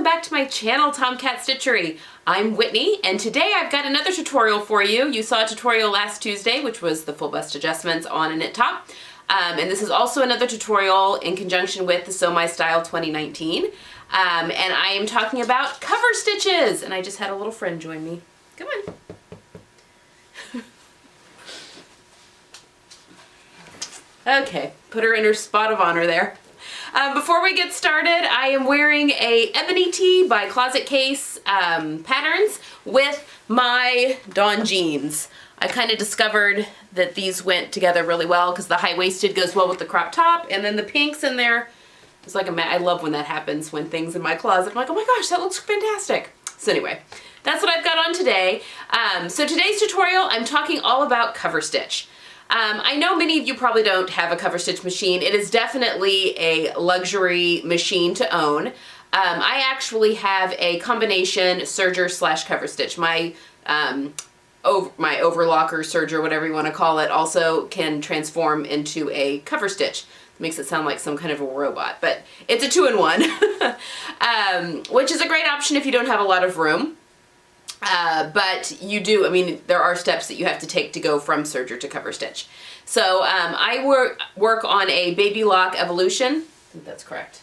back to my channel, Tomcat Stitchery. I'm Whitney, and today I've got another tutorial for you. You saw a tutorial last Tuesday, which was the full bust adjustments on a knit top. And this is also another tutorial in conjunction with the Sew My Style 2019. And I am talking about cover stitches. And I just had a little friend join me. Come on. Okay, put her in her spot of honor there. Before we get started, I am wearing a Ebony Tee by SewKeyse patterns with my Dawn jeans. I kind of discovered that these went together really well because the high-waisted goes well with the crop top, and then the pinks in there. It's like I love when that happens, when things in my closet, I'm like, oh my gosh, that looks fantastic. So anyway, that's what I've got on today. So today's tutorial, I'm talking all about cover stitch. I know many of you probably don't have a cover stitch machine. It is definitely a luxury machine to own. I actually have a combination serger / cover stitch. My overlocker, serger, whatever you want to call it, also can transform into a cover stitch. It makes it sound like some kind of a robot, but it's a 2-in-1, which is a great option if you don't have a lot of room. But you do, I mean, there are steps that you have to take to go from serger to cover stitch. So I work on a Baby Lock Evolution. I think that's correct.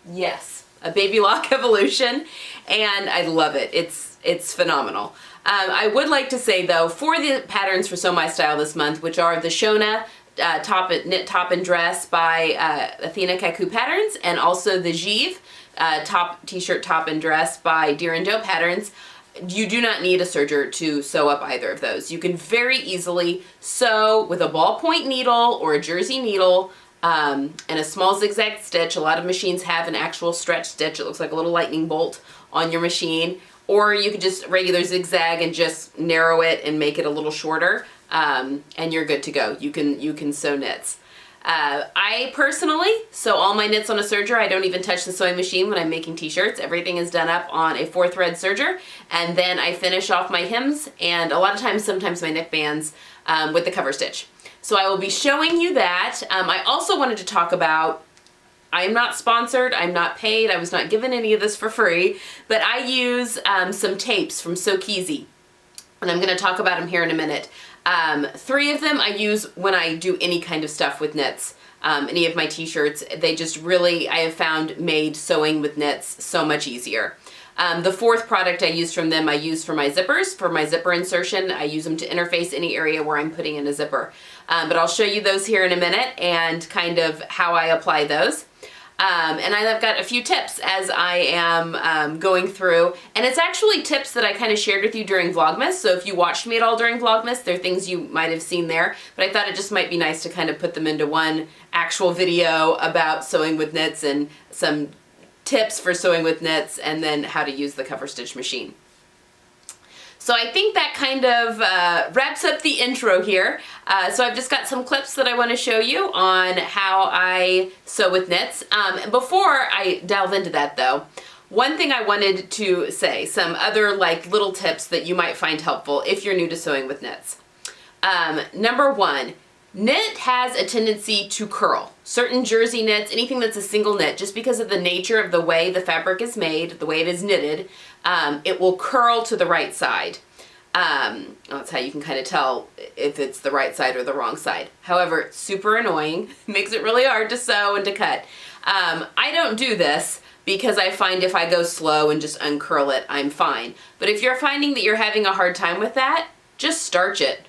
Yes, a Baby Lock Evolution, and I love it. It's phenomenal. I would like to say though, for the patterns for Sew My Style this month, which are the Shona knit top and dress by Athena Kaku Patterns, and also the Jive t-shirt top and dress by Deer and Doe Patterns, you do not need a serger to sew up either of those. You can very easily sew with a ballpoint needle or a jersey needle and a small zigzag stitch. A lot of machines have an actual stretch stitch. It looks like a little lightning bolt on your machine. Or you could just regular zigzag and just narrow it and make it a little shorter, and you're good to go. You can sew knits. I personally sew all my knits on a serger. I don't even touch the sewing machine when I'm making t-shirts. Everything is done up on a 4-thread serger, and then I finish off my hems and a lot of times, sometimes my neckbands with the cover stitch. So I will be showing you that. I also wanted to talk about, I am not sponsored, I'm not paid, I was not given any of this for free, but I use some tapes from SewKeyse, and I'm going to talk about them here in a minute. 3 of them I use when I do any kind of stuff with knits. Any of my t-shirts, they just really, I have found, made sewing with knits so much easier. The 4th product I use from them, I use for my zippers, for my zipper insertion. I use them to interface any area where I'm putting in a zipper. But I'll show you those here in a minute and kind of how I apply those. And I've got a few tips as I am going through, and it's actually tips that I kind of shared with you during Vlogmas, so if you watched me at all during Vlogmas, there are things you might have seen there, but I thought it just might be nice to kind of put them into one actual video about sewing with knits and some tips for sewing with knits, and then how to use the cover stitch machine. So I think that kind of wraps up the intro here. So I've just got some clips that I want to show you on how I sew with knits. Before I delve into that though, one thing I wanted to say, some other like little tips that you might find helpful if you're new to sewing with knits. Number 1, knit has a tendency to curl. Certain jersey knits, anything that's a single knit, just because of the nature of the way the fabric is made, the way it is knitted, it will curl to the right side. That's how you can kind of tell if it's the right side or the wrong side. However, it's super annoying, makes it really hard to sew and to cut. I don't do this because I find if I go slow and just uncurl it, I'm fine. But if you're finding that you're having a hard time with that, just starch it.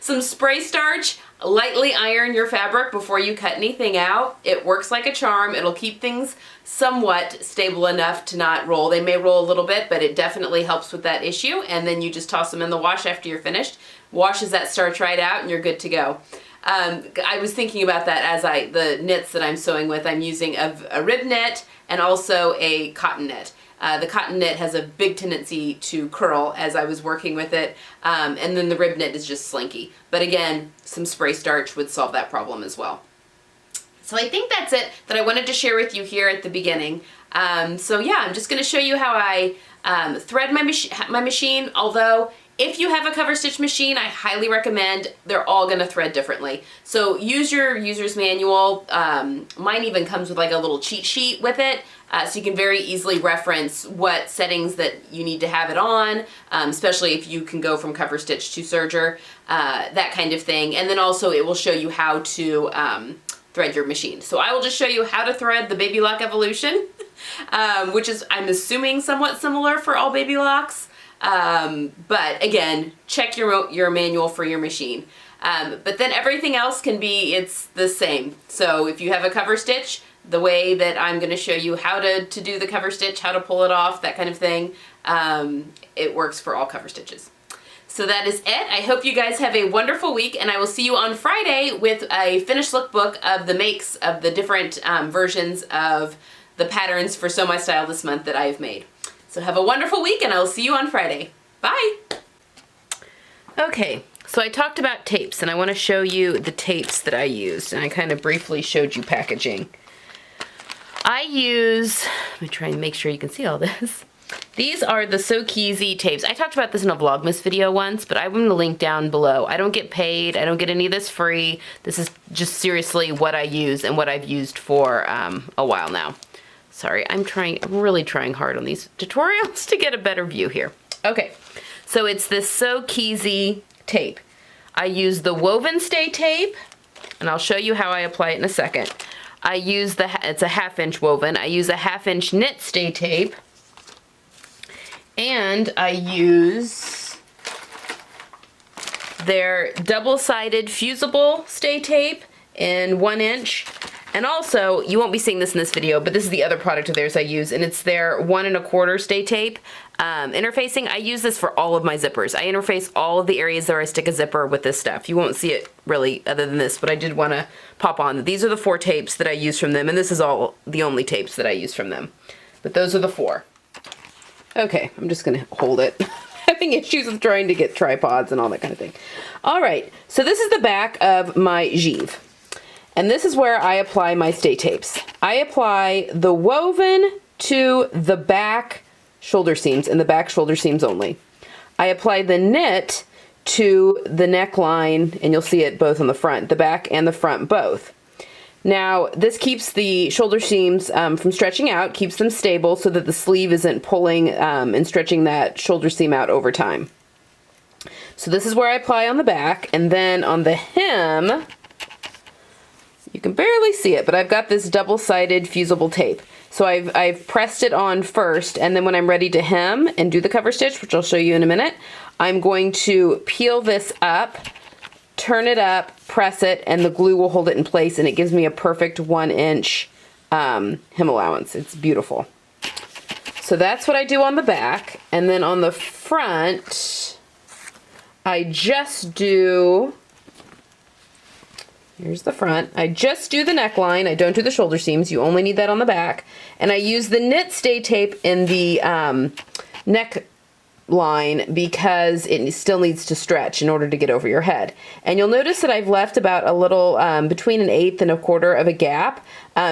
Some spray starch, lightly iron your fabric before you cut anything out. It works like a charm. It'll keep things somewhat stable enough to not roll. They may roll a little bit, but it definitely helps with that issue. And then you just toss them in the wash after you're finished. Washes that starch right out and you're good to go. I was thinking about that as the knits that I'm sewing with. I'm using a rib knit and also a cotton knit. The cotton knit has a big tendency to curl as I was working with it, and then the rib knit is just slinky. But again, some spray starch would solve that problem as well. So I think that's it that I wanted to share with you here at the beginning. So yeah, I'm just going to show you how I thread my machine, although If you have a cover stitch machine, I highly recommend. They're all going to thread differently. So use your user's manual. Mine even comes with like a little cheat sheet with it. So you can very easily reference what settings that you need to have it on, especially if you can go from cover stitch to serger, that kind of thing. And then also it will show you how to thread your machine. So I will just show you how to thread the Baby Lock Evolution, which is, I'm assuming, somewhat similar for all baby locks. But again, check your manual for your machine. But then everything else can be, it's the same. So if you have a cover stitch, the way that I'm going to show you how to do the cover stitch, how to pull it off, that kind of thing, it works for all cover stitches. So that is it. I hope you guys have a wonderful week, and I will see you on Friday with a finished lookbook of the makes of the different versions of the patterns for Sew My Style this month that I have made. So have a wonderful week, and I will see you on Friday. Bye! Okay, so I talked about tapes, and I want to show you the tapes that I used, and I kind of briefly showed you packaging. I use, let me try and make sure you can see all this. These are the SewKeyse tapes. I talked about this in a Vlogmas video once, but I'm going to link down below. I don't get paid. I don't get any of this free. This is just seriously what I use and what I've used for a while now. Sorry, I'm really trying hard on these tutorials to get a better view here. Okay, so it's this SewKeyse tape. I use the woven stay tape, and I'll show you how I apply it in a second. I use it's a 1/2 inch woven. I use a 1/2 inch knit stay tape. And I use their double-sided fusible stay tape in 1 inch. And also, you won't be seeing this in this video, but this is the other product of theirs I use, and it's their 1 1/4 stay tape. Interfacing, I use this for all of my zippers. I interface all of the areas where I stick a zipper with this stuff. You won't see it really other than this, but I did want to pop on. These are the 4 tapes that I use from them, and this is all the only tapes that I use from them. But those are the 4. Okay, I'm just going to hold it. Having issues with trying to get tripods and all that kind of thing. All right, so this is the back of my Givre. And this is where I apply my stay tapes. I apply the woven to the back shoulder seams and the back shoulder seams only. I apply the knit to the neckline, and you'll see it both on the front, the back and the front both. Now, this keeps the shoulder seams from stretching out, keeps them stable so that the sleeve isn't pulling and stretching that shoulder seam out over time. So this is where I apply on the back, and then on the hem, you can barely see it, but I've got this double-sided fusible tape. So I've pressed it on first, and then when I'm ready to hem and do the cover stitch, which I'll show you in a minute, I'm going to peel this up, turn it up, press it, and the glue will hold it in place, and it gives me a perfect 1 inch hem allowance. It's beautiful. So that's what I do on the back, and then on the front, I just do, here's the front, I just do the neckline, I don't do the shoulder seams, you only need that on the back, and I use the knit stay tape in the neck line because it still needs to stretch in order to get over your head. And you'll notice that I've left about a little between 1/8 and 1/4 of a gap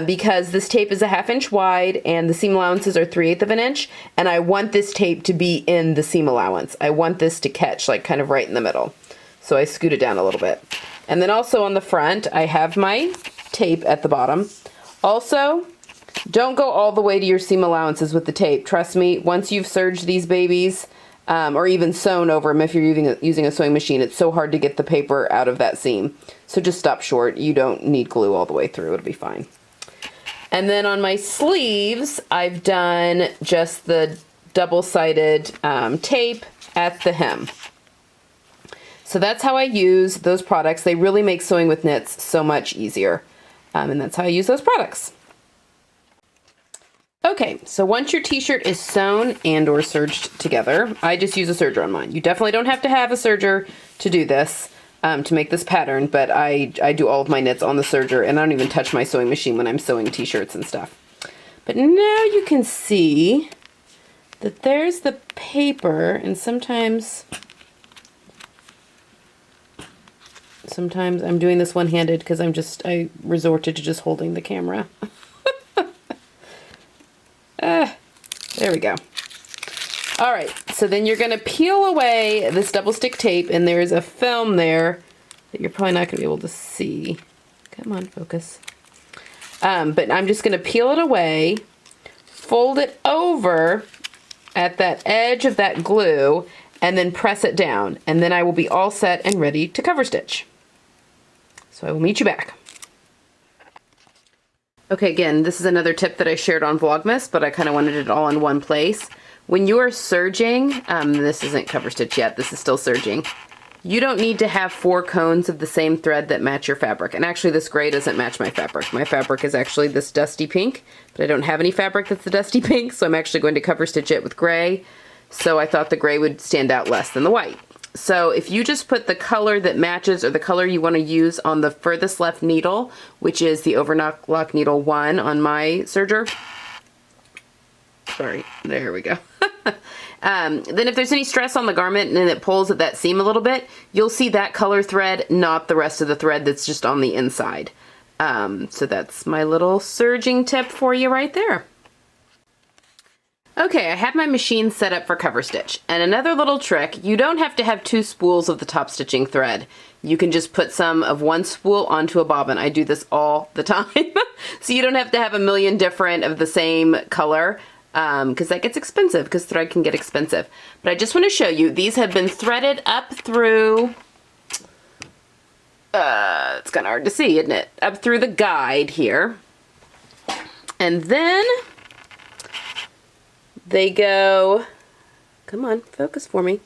because this tape is a 1/2 inch wide and the seam allowances are 3/8 of an inch, and I want this tape to be in the seam allowance. I want this to catch like kind of right in the middle. So I scoot it down a little bit. And then also on the front, I have my tape at the bottom. Also, don't go all the way to your seam allowances with the tape. Trust me, once you've serged these babies, or even sewn over them if you're using a sewing machine, it's so hard to get the paper out of that seam. So just stop short. You don't need glue all the way through. It'll be fine. And then on my sleeves, I've done just the double-sided tape at the hem. So that's how I use those products. They really make sewing with knits so much easier. And that's how I use those products. Okay, so once your t-shirt is sewn and or serged together, I just use a serger on mine. You definitely don't have to have a serger to do this, to make this pattern, but I do all of my knits on the serger, and I don't even touch my sewing machine when I'm sewing t-shirts and stuff. But now you can see that there's the paper, and sometimes I'm doing this one-handed because I resorted to just holding the camera. There we go. All right, so then you're gonna peel away this double stick tape, and there's a film there that you're probably not gonna be able to see. Come on, focus. But I'm just gonna peel it away, fold it over at that edge of that glue, and then press it down. And then I will be all set and ready to cover stitch. So I will meet you back. Okay, again, this is another tip that I shared on Vlogmas, but I kind of wanted it all in one place. When you are serging, this isn't cover stitch yet, this is still serging, you don't need to have 4 cones of the same thread that match your fabric. And actually this gray doesn't match my fabric. My fabric is actually this dusty pink, but I don't have any fabric that's the dusty pink, so I'm actually going to cover stitch it with gray. So I thought the gray would stand out less than the white. So if you just put the color that matches, or the color you want to use, on the furthest left needle, which is the overlock needle 1 on my serger. Sorry, there we go. Then if there's any stress on the garment and it pulls at that seam a little bit, you'll see that color thread, not the rest of the thread that's just on the inside. So that's my little serging tip for you right there. Okay, I have my machine set up for cover stitch. And another little trick, you don't have to have 2 spools of the top stitching thread. You can just put some of 1 spool onto a bobbin. I do this all the time. So you don't have to have a million different of the same color, because that gets expensive, because thread can get expensive. But I just want to show you, these have been threaded up through, it's kind of hard to see, isn't it? Up through the guide here. And then they go, come on, focus for me.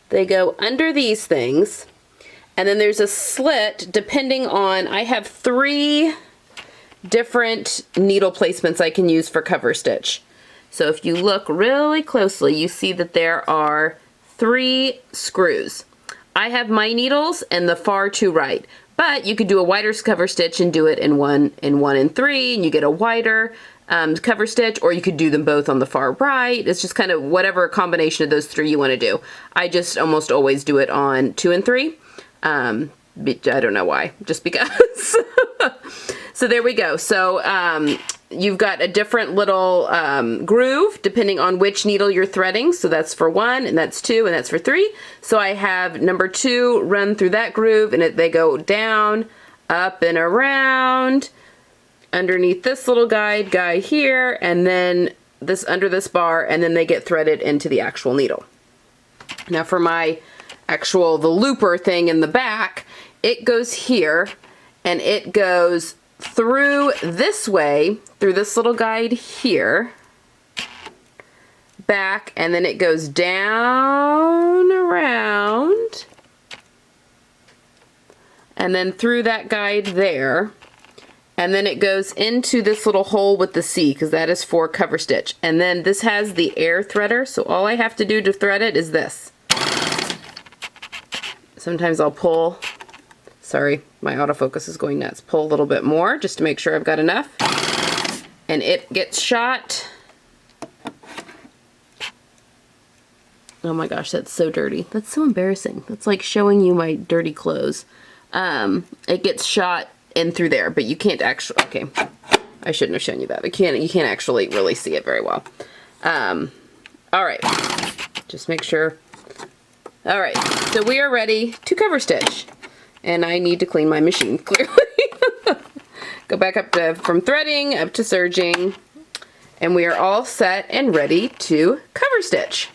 They go under these things, and then there's a slit depending on, I have 3 different needle placements I can use for cover stitch. So if you look really closely, you see that there are 3 screws. I have my needles in the far to right, but you could do a wider cover stitch and do it in 1 and 3, and you get a wider cover stitch, or you could do them both on the far right. It's just kind of whatever combination of those 3 you want to do. I just almost always do it on 2 and 3. I don't know why, just because. So there we go. So you've got a different little groove depending on which needle you're threading. So that's for 1, and that's 2, and that's for 3. So I have number 2 run through that groove, and they go down, up, and around, underneath this little guy here, and then this under this bar, and then they get threaded into the actual needle. Now for my the looper thing in the back, it goes here, and it goes through this way, through this little guide here, back, and then it goes down around, and then through that guide there, and then it goes into this little hole with the C, because that is for cover stitch. And then this has the air threader, so all I have to do to thread it is this. Sometimes I'll pull, sorry, my autofocus is going nuts, pull a little bit more just to make sure I've got enough. And it gets shot. Oh my gosh, that's so dirty. That's so embarrassing. That's like showing you my dirty clothes. It gets shot in through there, but you can't actually, okay, I shouldn't have shown you that. You can't actually really see it very well. All right, just make sure. All right, so we are ready to cover stitch, and I need to clean my machine, clearly. Go back up to, from threading up to serging, and we are all set and ready to cover stitch.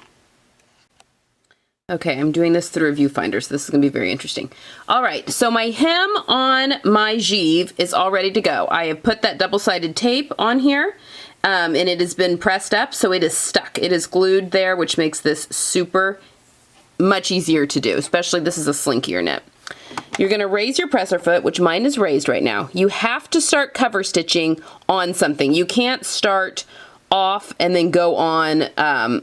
Okay, I'm doing this through a viewfinder, so this is going to be very interesting. All right, so my hem on my Givre is all ready to go. I have put that double-sided tape on here, and it has been pressed up, so it is stuck. It is glued there, which makes this super much easier to do, especially this is a slinkier knit. You're going to raise your presser foot, which mine is raised right now. You have to start cover stitching on something. You can't start off and then go on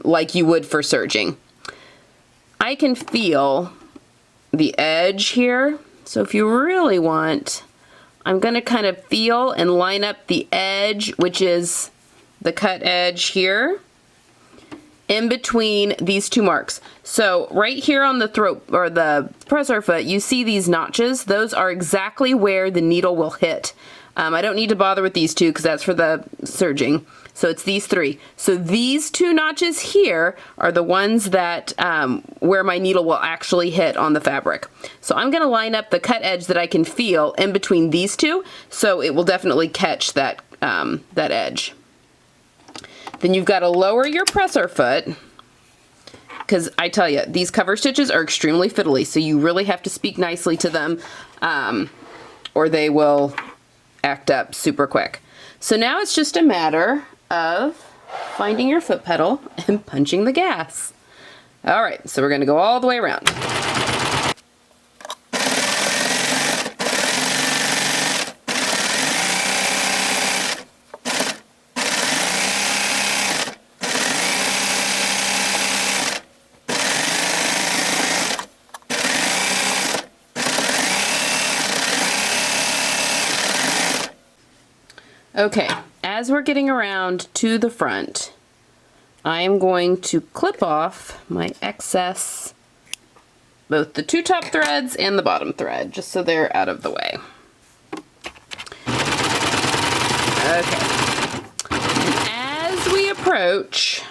like you would for serging. I can feel the edge here, so if you really want, I'm going to kind of feel and line up the edge, which is the cut edge here, in between these two marks. So right here on the throat or the presser foot, you see these notches. Those are exactly where the needle will hit. I don't need to bother with these two because that's for the serging. So it's these three. So these two notches here are the ones that where my needle will actually hit on the fabric. So I'm going to line up the cut edge that I can feel in between these two, so it will definitely catch that that edge. Then you've got to lower your presser foot, because I tell you, these cover stitches are extremely fiddly, so you really have to speak nicely to them, or they will act up super quick. So now it's just a matter of finding your foot pedal and punching the gas. All right, so we're going to go all the way around. Okay, as we're getting around to the front, I am going to clip off my excess, both the two top threads and the bottom thread, just so they're out of the way. Okay, and as we approach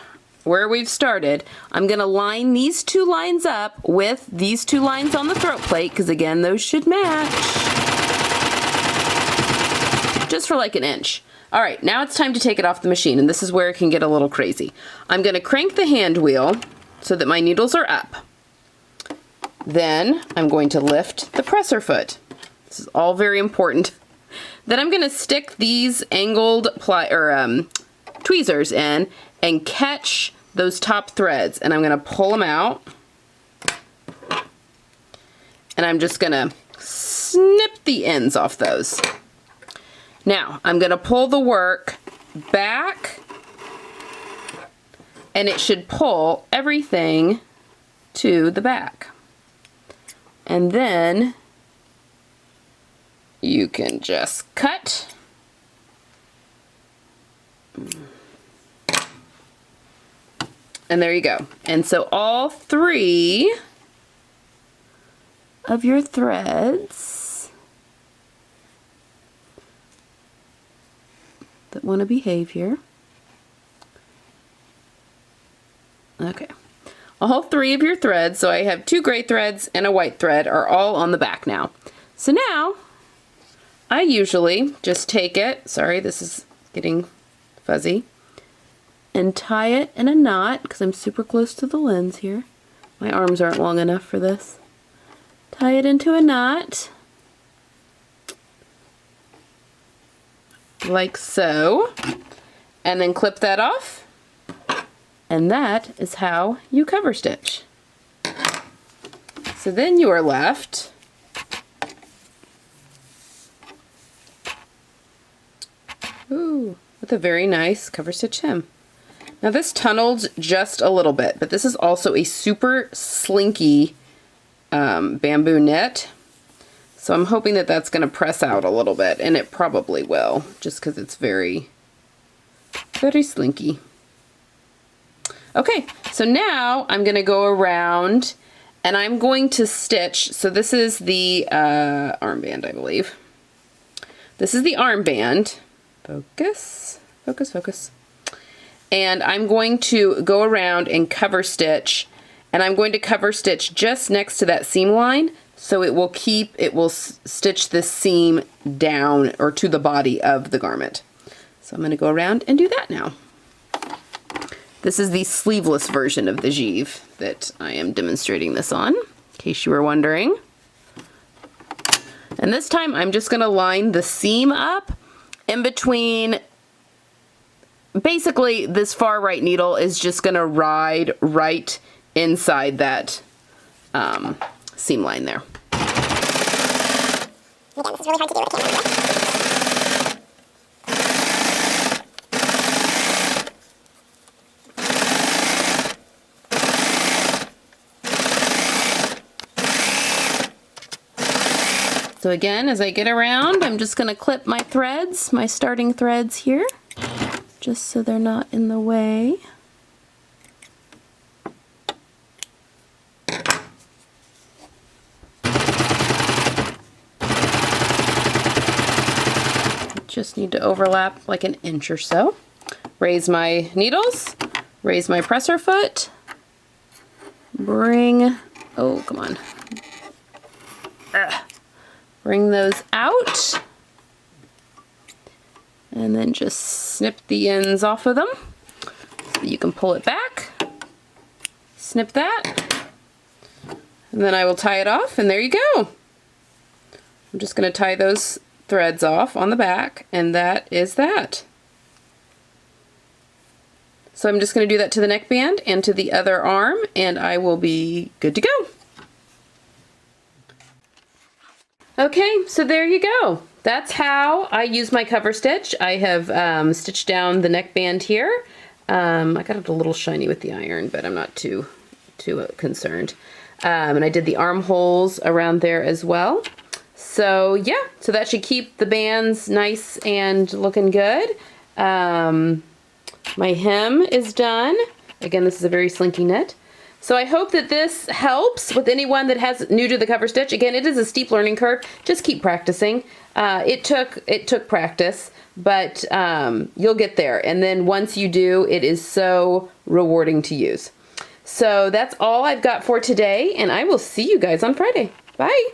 where we've started, I'm going to line these two lines up with these two lines on the throat plate, because again, those should match. Just for like an inch. All right, now it's time to take it off the machine, and this is where it can get a little crazy. I'm going to crank the hand wheel so that my needles are up. Then I'm going to lift the presser foot. This is all very important. Then I'm going to stick these angled tweezers in and catch those top threads, and I'm going to pull them out. And I'm just going to snip the ends off those. Now, I'm going to pull the work back, and it should pull everything to the back. And then you can just cut. And there you go. And so all three of your threads that want to behave here. Okay. All three of your threads, so I have two gray threads and a white thread, are all on the back now. So now, I usually just take it, sorry, this is getting fuzzy, and tie it in a knot, because I'm super close to the lens here. My arms aren't long enough for this. Tie it into a knot, like so, and then clip that off, and that is how you cover stitch. So then you are left with a very nice cover stitch hem. Now this tunneled just a little bit, but this is also a super slinky bamboo knit. So I'm hoping that that's going to press out a little bit, and it probably will, just because it's very, very slinky. Okay, so now I'm going to go around, and I'm going to stitch. So this is the armband, I believe. This is the armband. Focus, focus, focus. And I'm going to go around and cover stitch, and I'm going to cover stitch just next to that seam line, so it will stitch this seam down or to the body of the garment. So I'm going to go around and do that now. This is the sleeveless version of the Givre that I am demonstrating this on, in case you were wondering. And this time I'm just going to line the seam up in between. Basically, this far right needle is just going to ride right inside that seam line there. Again, this is really hard to do with a camera. So again, as I get around, I'm just going to clip my threads, my starting threads here, just so they're not in the way. just need to overlap like an inch or so. Raise my needles, raise my presser foot, bring, oh, come on. Bring those out, and then just snip the ends off of them so you can pull it back. Snip that, and then I will tie it off, and there you go. I'm just going to tie those threads off on the back, and that is that. So I'm just going to do that to the neckband and to the other arm, and I will be good to go. Okay, so there you go. That's how I use my cover stitch. I have stitched down the neckband here. I got it a little shiny with the iron, but I'm not too concerned. And I did the armholes around there as well. So yeah, so that should keep the bands nice and looking good. My hem is done. Again, this is a very slinky knit. So I hope that this helps with anyone that has new to the cover stitch. Again, it is a steep learning curve. Just keep practicing. It took practice, but you'll get there. And then once you do, it is so rewarding to use. So that's all I've got for today, and I will see you guys on Friday. Bye.